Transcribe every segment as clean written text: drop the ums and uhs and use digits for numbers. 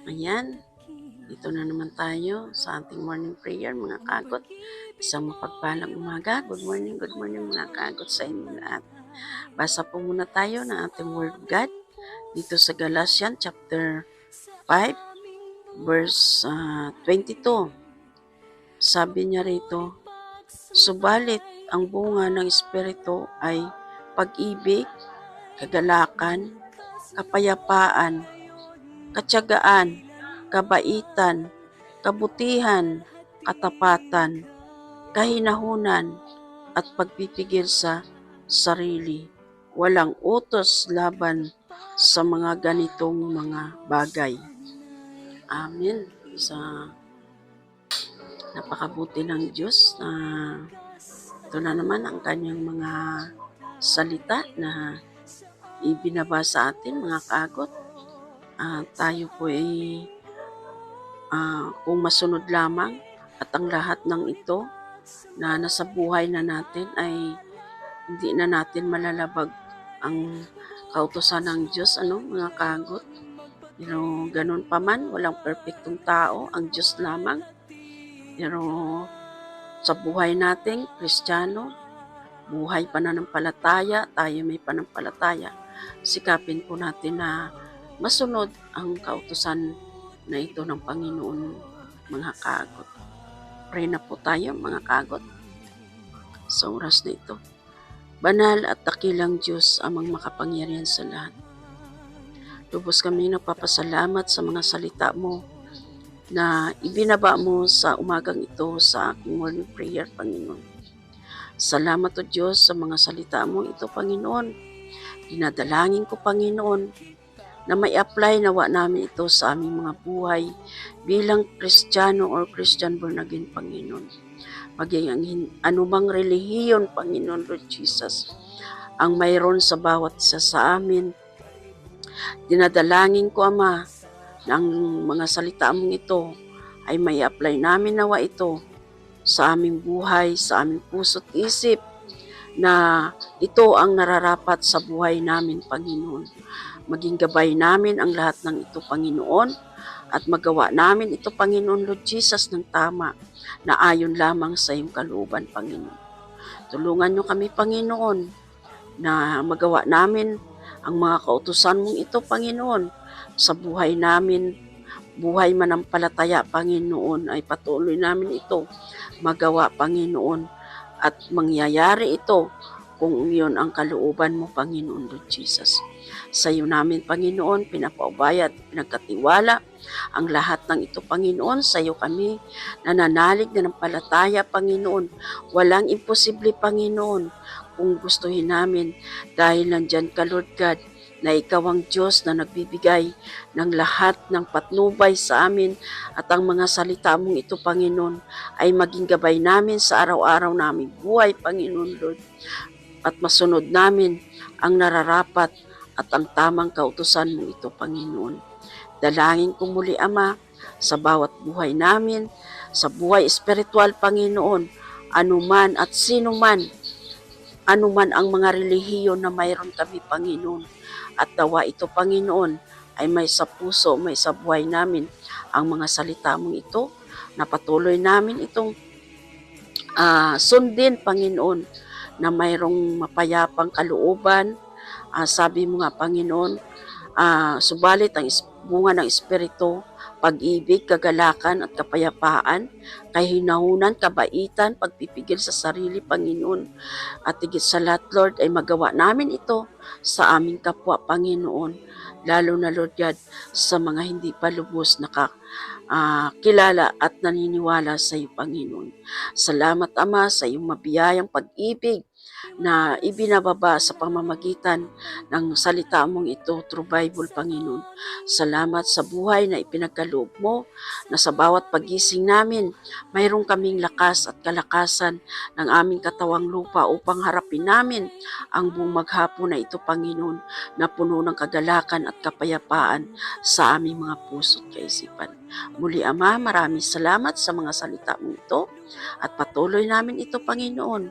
Ayan, dito na naman tayo sa ating morning prayer mga kagot. Isang mapagpalang umaga. Good morning mga kagot sa inyo lahat. Basa po muna tayo ng ating Word of God dito sa Galatians chapter 5 verse 22. Sabi niya rito, subalit ang bunga ng Espiritu ay pag-ibig, kagalakan, kapayapaan, katyagaan, kabaitan, kabutihan, katapatan, kahinahunan, at pagpipigil sa sarili. Walang utos laban sa mga ganitong mga bagay. Amen. Sa napakabuti ng Diyos na ito na naman ang kanyang mga salita na ibinaba sa atin mga kagot. Tayo po ay kung masunod lamang at ang lahat ng ito na nasa buhay na natin ay hindi na natin malalabag ang kautusan ng Diyos, mga kagot. Pero ganun pa man, walang perfectong tao, ang Diyos lamang. Pero sa buhay natin, Kristiyano, buhay pananampalataya, tayo may panampalataya, sikapin po natin na masunod ang kautusan na ito ng Panginoon, mga kagot. Pray na po tayo mga kagot sa oras na ito. Banal at dakilang Diyos, amang makapangyarihan sa lahat. Lubos kami nagpapasalamat sa mga salita mo na ibinaba mo sa umagang ito sa aking morning prayer, Panginoon. Salamat o Diyos sa mga salita mo ito, Panginoon. Dinadalangin ko, Panginoon, na may apply nawa namin ito sa aming mga buhay bilang Kristiyano or Christian born again, Panginoon. Maging ang anumang relihiyon, Panginoon Lord Jesus, ang mayroon sa bawat isa sa amin. Dinadalangin ko, Ama, na ang mga salita mong ito ay may apply namin nawa ito sa aming buhay, sa aming puso't isip, na ito ang nararapat sa buhay namin, Panginoon. Maging gabay namin ang lahat ng ito, Panginoon, at magawa namin ito, Panginoon Lord Jesus, ng tama, na ayon lamang sa iyong kalooban, Panginoon. Tulungan niyo kami, Panginoon, na magawa namin ang mga kautusan mong ito, Panginoon, sa buhay namin, buhay manampalataya, Panginoon, ay patuloy namin ito magawa, Panginoon, at mangyayari ito kung iyon ang kalooban mo, Panginoon Lord Jesus. Sa iyo namin, Panginoon, pinapaubaya at pinagkatiwala ang lahat ng ito, Panginoon. Sa iyo kami nananalig na ng palataya, Panginoon. Walang imposible, Panginoon, kung gustuhin namin, dahil nandyan ka, Lord God, na ikaw ang Diyos na nagbibigay ng lahat ng patnubay sa amin, at ang mga salita mong ito, Panginoon, ay maging gabay namin sa araw-araw naming buhay, Panginoon Lord, at masunod namin ang nararapat at ang tamang kautusan mong ito, Panginoon. Dalangin ko muli, Ama, sa bawat buhay namin, sa buhay espiritual, Panginoon, anuman at sino man, anuman ang mga relihiyon na mayroon kami, Panginoon, at nawa ito, Panginoon, ay may sa puso, may sa buhay namin ang mga salita mong ito, na patuloy namin itong sundin, Panginoon, na mayroong mapayapang kalooban. Sabi mo nga, Panginoon, subalit ang bunga ng Espiritu, pag-ibig, kagalakan at kapayapaan, kahinahunan, kabaitan, pagpipigil sa sarili, Panginoon. At higit sa lahat, Lord, ay magawa namin ito sa aming kapwa, Panginoon. Lalo na, Lord God, sa mga hindi pa lubos kilala at naniniwala sa iyo, Panginoon. Salamat, Ama, sa iyong mabiyayang pag-ibig na ibinababa sa pamamagitan ng salita mong ito through Bible, Panginoon. Salamat sa buhay na ipinagkaloob mo, na sa bawat pagising namin, mayroon kaming lakas at kalakasan ng aming katawang lupa upang harapin namin ang buong maghapon na ito, Panginoon, na puno ng kagalakan at kapayapaan sa aming mga puso at kaisipan. Muli, Ama, maraming salamat sa mga salita mong ito. At patuloy namin ito, Panginoon,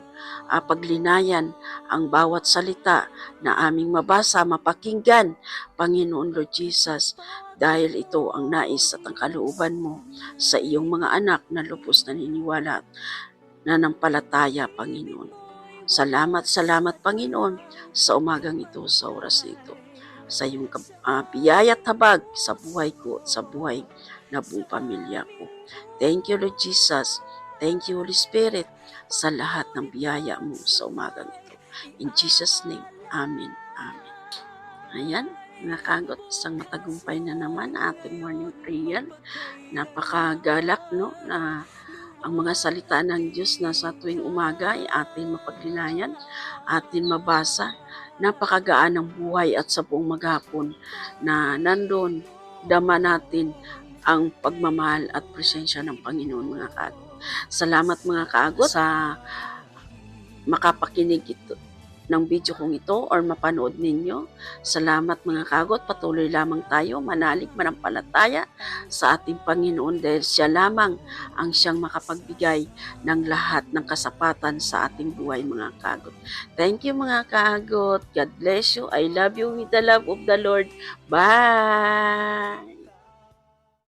paglinayan ang bawat salita na aming mabasa, mapakinggan, Panginoon Lord Jesus, dahil ito ang nais at ang kalooban mo sa iyong mga anak na lubos na niniwala at nanampalataya, Panginoon. Salamat, Panginoon, sa umagang ito, sa oras na ito, sa iyong biyaya at habag sa buhay ko at sa buhay na buong pamilya ko. Thank you, Lord Jesus. Thank you, Holy Spirit, sa lahat ng biyaya mo sa umagang ito. In Jesus' name, Amen. Amen. Ayan, mga kagot, isang matagumpay na naman ating morning prayer. Napakagalak, no, na ang mga salita ng Diyos na sa tuwing umaga ay atin mapaglinayan, atin mabasa. Napakagaan ng buhay at sa buong maghapon na nandun, dama natin ang pagmamahal at presensya ng Panginoon, mga kaagot. Salamat, mga kaagot, sa makapakinig ng video kong ito or mapanood ninyo. Salamat, mga kagot. Patuloy lamang tayo manalig manampalataya sa ating Panginoon dahil siya lamang ang siyang makapagbigay ng lahat ng kasapatan sa ating buhay, mga kagot. Thank you, mga kagot. God bless you. I love you with the love of the Lord. Bye!